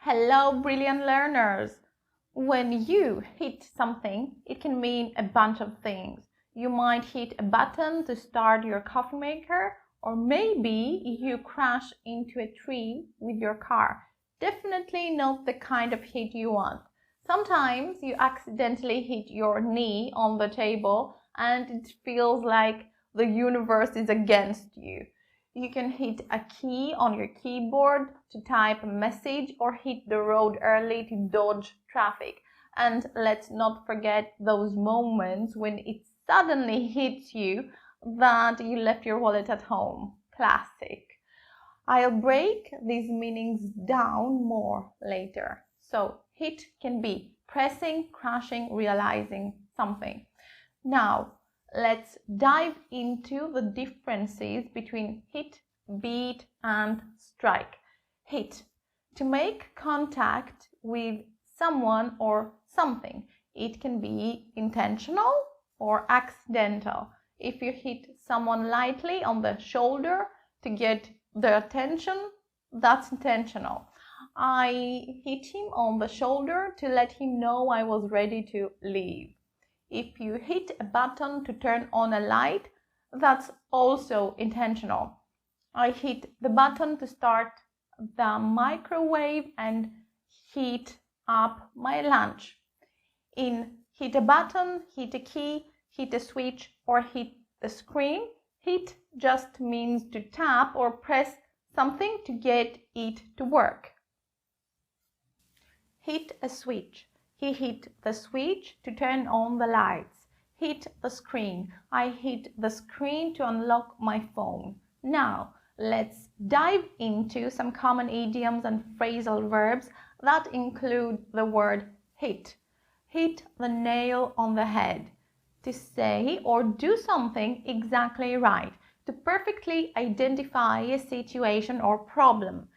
Hello, brilliant learners! When you hit something, it can mean a bunch of things. You might hit a button to start your coffee maker, or maybe you crash into a tree with your car. Definitely not the kind of hit you want. Sometimes you accidentally hit your knee on the table and it feels like the universe is against you. You can hit a key on your keyboard to type a message or hit the road early to dodge traffic. And let's not forget those moments when it suddenly hits you that you left your wallet at home. Classic. I'll break these meanings down more later. So, hit can be pressing, crashing, realizing something. Now, let's dive into the differences between hit, beat, and strike. Hit, to make contact with someone or something. It can be intentional or accidental. If you hit someone lightly on the shoulder to get their attention, that's intentional. I hit him on the shoulder to let him know I was ready to leave. If you hit a button to turn on a light, that's also intentional. I hit the button to start the microwave and heat up my lunch. In hit a button, hit a key, hit a switch, or hit the screen, hit just means to tap or press something to get it to work. Hit a switch. He hit the switch to turn on the lights. Hit the screen. I hit the screen to unlock my phone. Now, let's dive into some common idioms and phrasal verbs that include the word hit. Hit the nail on the head. To say or do something exactly right. To perfectly identify a situation or problem.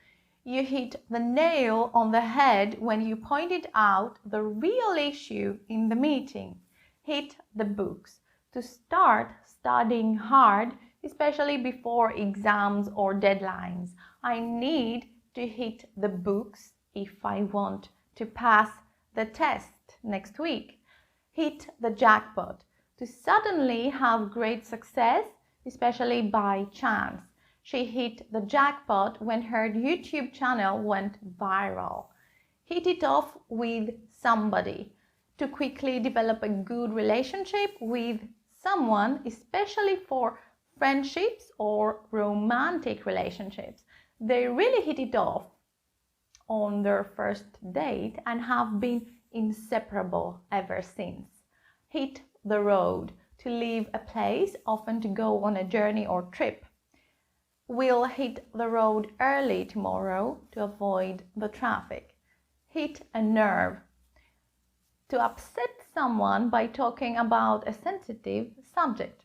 You hit the nail on the head when you pointed out the real issue in the meeting. Hit the books. To start studying hard, especially before exams or deadlines. I need to hit the books if I want to pass the test next week. Hit the jackpot. To suddenly have great success, especially by chance. She hit the jackpot when her YouTube channel went viral. Hit it off with somebody. To quickly develop a good relationship with someone, especially for friendships or romantic relationships. They really hit it off on their first date and have been inseparable ever since. Hit the road. To leave a place, often to go on a journey or trip. We'll hit the road early tomorrow to avoid the traffic. Hit a nerve. To upset someone by talking about a sensitive subject.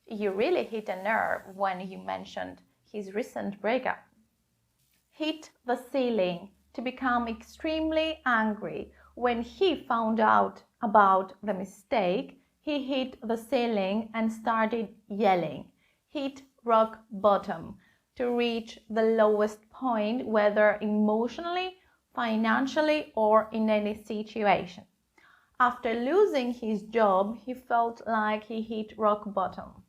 You really hit a nerve when you mentioned his recent breakup. Hit the ceiling. To become extremely angry. When he found out about the mistake, he hit the ceiling and started yelling. Hit rock bottom. To reach the lowest point, whether emotionally, financially, or in any situation. After losing his job, he felt like he hit rock bottom.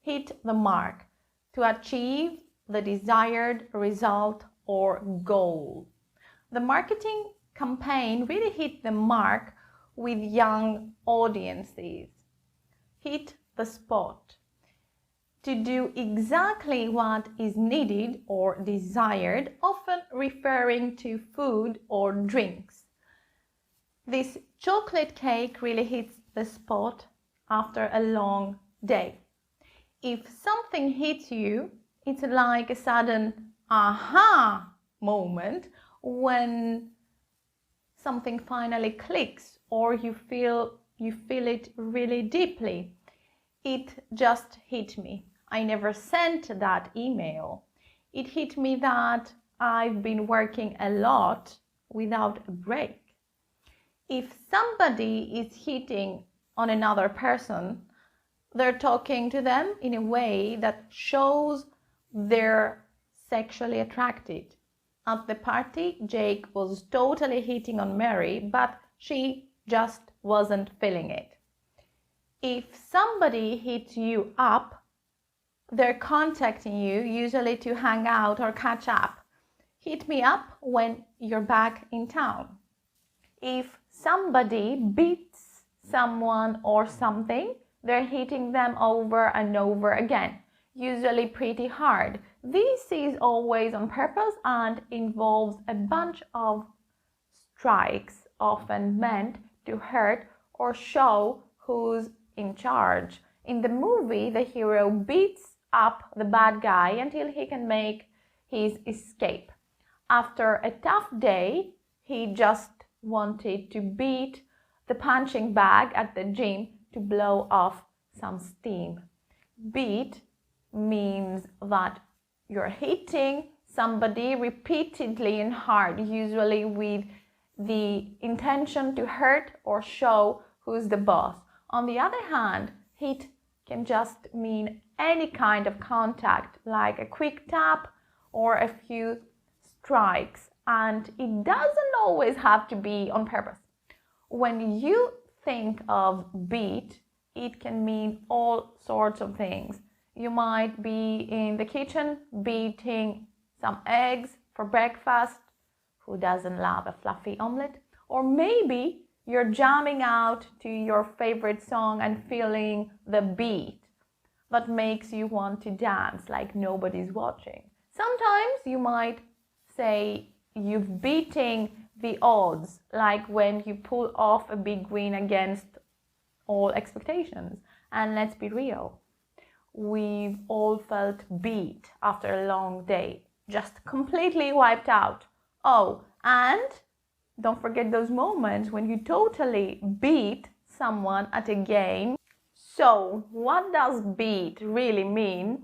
Hit the mark. To achieve the desired result or goal. The marketing campaign really hit the mark with young audiences. Hit the spot. To do exactly what is needed or desired, often referring to food or drinks. This chocolate cake really hits the spot after a long day. If something hits you, it's like a sudden aha moment when something finally clicks or you feel it really deeply. It just hit me. I never sent that email. It hit me that I've been working a lot without a break. If somebody is hitting on another person, they're talking to them in a way that shows they're sexually attracted. At the party, Jake was totally hitting on Mary, but she just wasn't feeling it. If somebody hits you up, they're contacting you, usually to hang out or catch up. Hit me up when you're back in town. If somebody beats someone or something, they're hitting them over and over again, usually pretty hard. This is always on purpose and involves a bunch of strikes, often meant to hurt or show who's in charge. In the movie, the hero beats up the bad guy until he can make his escape. After a tough day, he just wanted to beat the punching bag at the gym to blow off some steam. Beat means that you're hitting somebody repeatedly and hard, usually with the intention to hurt or show who's the boss. On the other hand, hit can just mean any kind of contact, like a quick tap or a few strikes, and it doesn't always have to be on purpose. When you think of beat, it can mean all sorts of things. You might be in the kitchen beating some eggs for breakfast. Who doesn't love a fluffy omelette? Or maybe you're jamming out to your favorite song and feeling the beat that makes you want to dance like nobody's watching. Sometimes you might say you've beating the odds, like when you pull off a big win against all expectations. And let's be real, we've all felt beat after a long day, just completely wiped out. Oh, and don't forget those moments when you totally beat someone at a game. So, what does beat really mean?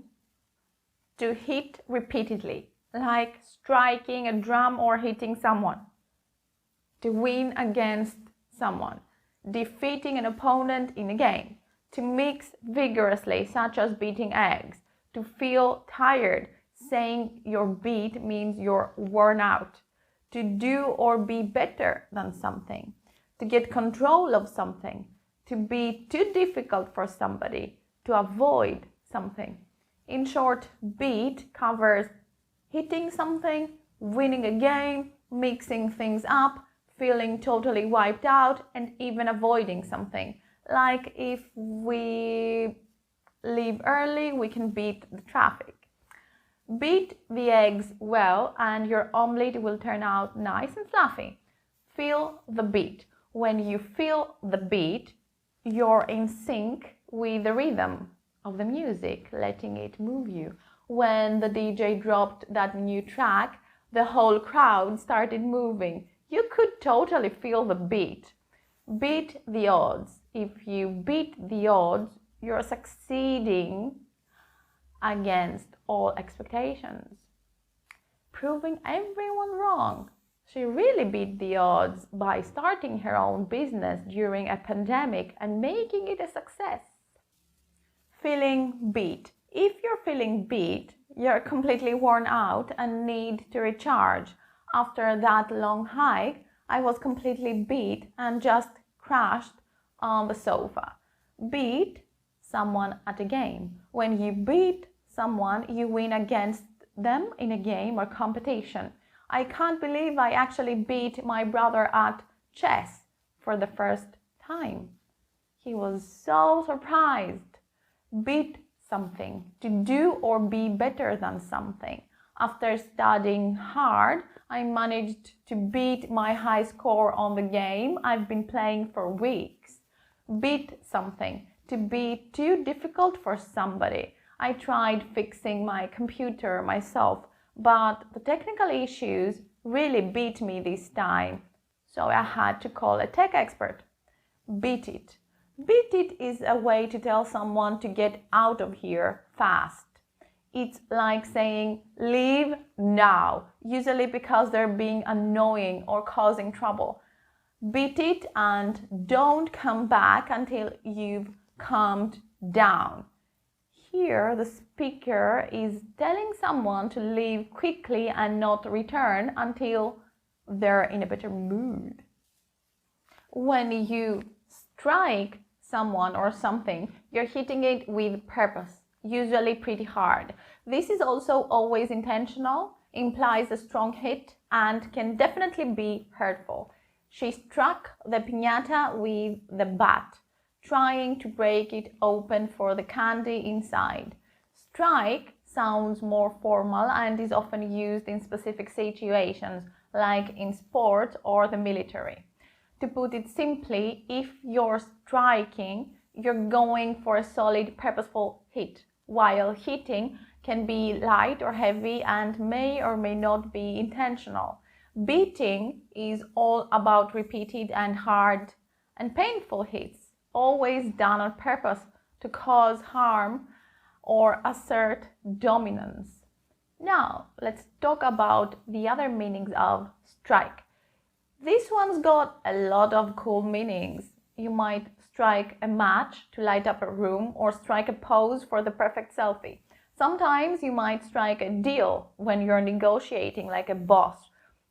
To hit repeatedly, like striking a drum or hitting someone. To win against someone, defeating an opponent in a game. To mix vigorously, such as beating eggs. To feel tired, saying you're beat means you're worn out. To do or be better than something. To get control of something. To be too difficult for somebody. To avoid something. In short, beat covers hitting something, winning a game, mixing things up, feeling totally wiped out, and even avoiding something. Like if we leave early, we can beat the traffic. Beat the eggs well and your omelette will turn out nice and fluffy. Feel the beat. When you feel the beat, you're in sync with the rhythm of the music, letting it move you. When the DJ dropped that new track, the whole crowd started moving. You could totally feel the beat. Beat the odds. If you beat the odds, you're succeeding against all expectations, proving everyone wrong. She really beat the odds by starting her own business during a pandemic and making it a success. Feeling beat. If you're feeling beat, you're completely worn out and need to recharge. After that long hike, I was completely beat and just crashed on the sofa. Beat someone at a game. When you beat someone, you win against them in a game or competition. I can't believe I actually beat my brother at chess for the first time. He was so surprised. Beat something, to do or be better than something. After studying hard, I managed to beat my high score on the game I've been playing for weeks. Beat something, to be too difficult for somebody. I tried fixing my computer myself, but the technical issues really beat me this time, so I had to call a tech expert. Beat it. Beat it is a way to tell someone to get out of here fast. It's like saying, leave now, usually because they're being annoying or causing trouble. Beat it and don't come back until you've calmed down. here the speaker is telling someone to leave quickly and not return until they're in a better mood. When you strike someone or something, you're hitting it with purpose, usually pretty hard. This is also always intentional, implies a strong hit, and can definitely be hurtful. She struck the piñata with the bat, trying to break it open for the candy inside. Strike sounds more formal and is often used in specific situations, like in sport or the military. To put it simply, if you're striking, you're going for a solid, purposeful hit, while hitting can be light or heavy and may or may not be intentional. Beating is all about repeated and hard and painful hits, always done on purpose to cause harm or assert dominance. Now, let's talk about the other meanings of strike. This one's got a lot of cool meanings. You might strike a match to light up a room or strike a pose for the perfect selfie. Sometimes you might strike a deal when you're negotiating like a boss.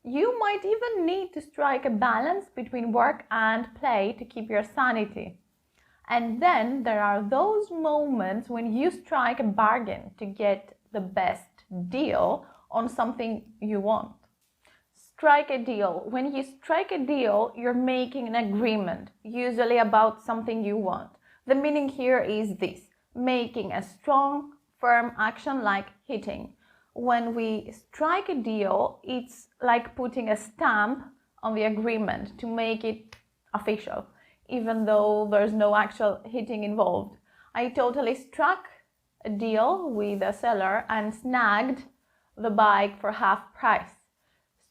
You might even need to strike a balance between work and play to keep your sanity. And then there are those moments when you strike a bargain to get the best deal on something you want. Strike a deal. When you strike a deal, you're making an agreement, usually about something you want. The meaning here is this: making a strong, firm action like hitting. When we strike a deal, it's like putting a stamp on the agreement to make it official, even though there's no actual hitting involved. I totally struck a deal with a seller and snagged the bike for half price.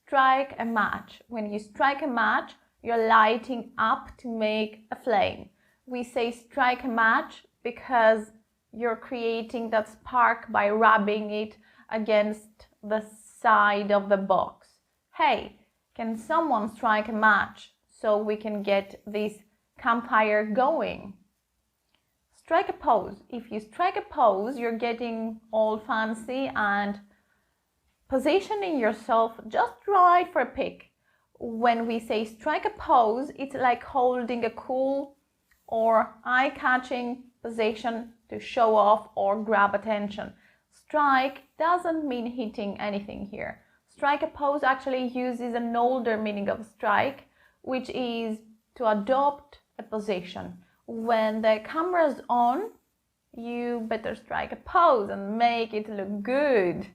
Strike a match. When you strike a match, you're lighting up to make a flame. We say strike a match because you're creating that spark by rubbing it against the side of the box. Hey, can someone strike a match so we can get this campfire going? Strike a pose. If you strike a pose, you're getting all fancy and positioning yourself just right for a pic. When we say strike a pose, it's like holding a cool or eye-catching position to show off or grab attention. Strike doesn't mean hitting anything here. Strike a pose actually uses an older meaning of strike, which is to adopt a position. When the camera's on, you better strike a pose and make it look good.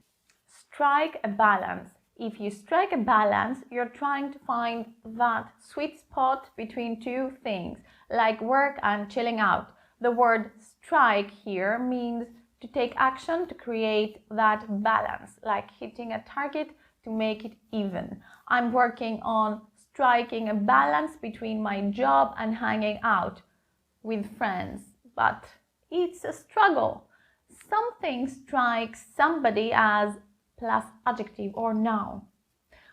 Strike a balance. If you strike a balance, you're trying to find that sweet spot between two things, like work and chilling out. The word strike here means to take action to create that balance, like hitting a target to make it even. I'm working on striking a balance between my job and hanging out with friends, but it's a struggle. Something strikes somebody as plus adjective or noun.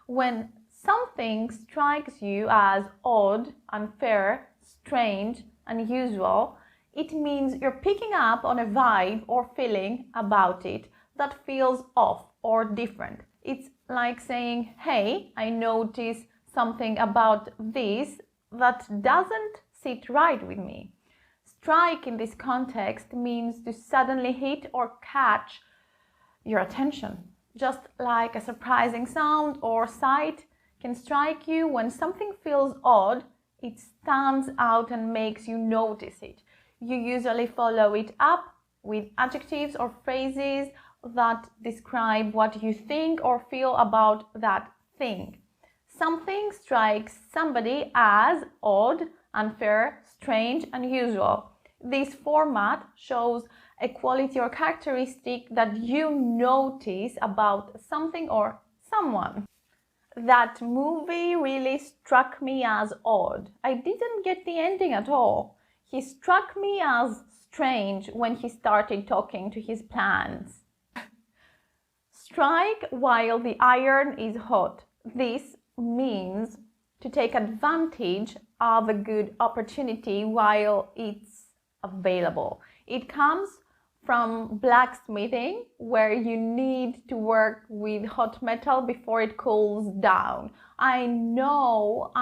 When something strikes you as odd, unfair, strange, unusual, it means you're picking up on a vibe or feeling about it that feels off or different. It's like saying, hey, I notice something about this that doesn't sit right with me. Strike in this context means to suddenly hit or catch your attention. Just like a surprising sound or sight can strike you when something feels odd, it stands out and makes you notice it. You usually follow it up with adjectives or phrases that describe what you think or feel about that thing. Something strikes somebody as odd, unfair, strange, unusual. This format shows a quality or characteristic that you notice about something or someone. That movie really struck me as odd. I didn't get the ending at all. He struck me as strange when he started talking to his plants. Strike while the iron is hot. This means to take advantage of a good opportunity while it's available. It comes from blacksmithing, where you need to work with hot metal before it cools down. I know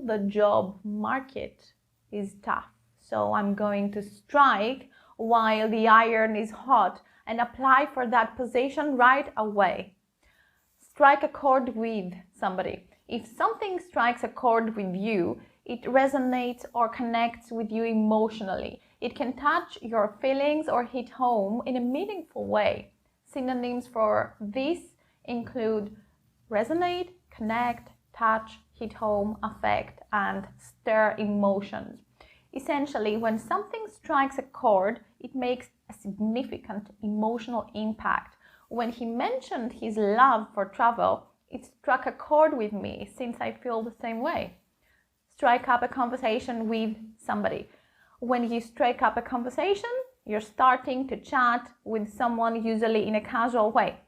the job market is tough, so I'm going to strike while the iron is hot and apply for that position right away. Strike a chord with somebody. If something strikes a chord with you, it resonates or connects with you emotionally. It can touch your feelings or hit home in a meaningful way. Synonyms for this include resonate, connect, touch, hit home, affect, and stir emotions. Essentially, when something strikes a chord, it makes a significant emotional impact. When he mentioned his love for travel, it struck a chord with me since I feel the same way. Strike up a conversation with somebody. When you strike up a conversation, you're starting to chat with someone, usually in a casual way.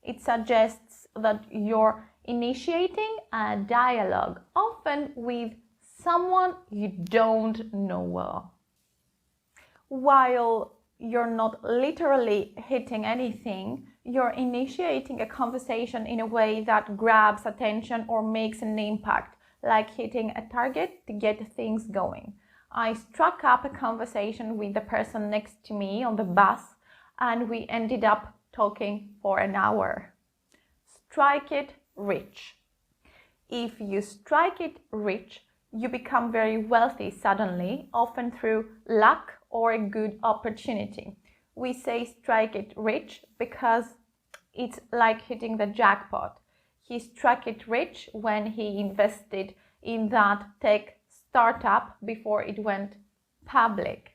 It suggests that you're initiating a dialogue, often with someone you don't know well. While you're not literally hitting anything, you're initiating a conversation in a way that grabs attention or makes an impact, like hitting a target to get things going. I struck up a conversation with the person next to me on the bus, and we ended up talking for an hour. Strike it rich. If you strike it rich, you become very wealthy suddenly, often through luck or a good opportunity. We say strike it rich because it's like hitting the jackpot. He struck it rich when he invested in that tech startup before it went public.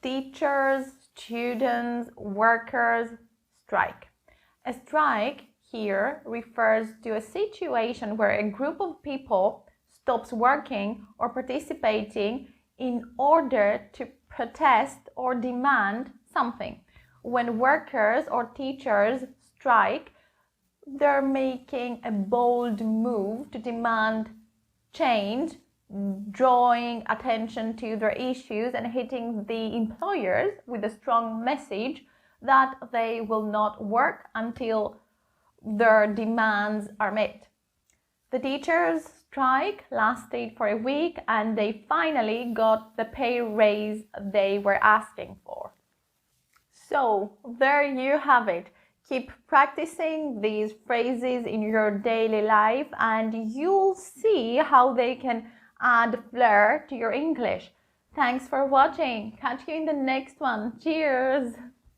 Teachers, students, workers, strike. A strike here refers to a situation where a group of people stops working or participating in order to protest or demand something. When workers or teachers strike, they're making a bold move to demand change, drawing attention to their issues and hitting the employers with a strong message that they will not work until their demands are met. The teachers' strike lasted for a week and they finally got the pay raise they were asking for. So there you have it. Keep practicing these phrases in your daily life and you'll see how they can add flair to your English. Thanks for watching. Catch you in the next one. Cheers!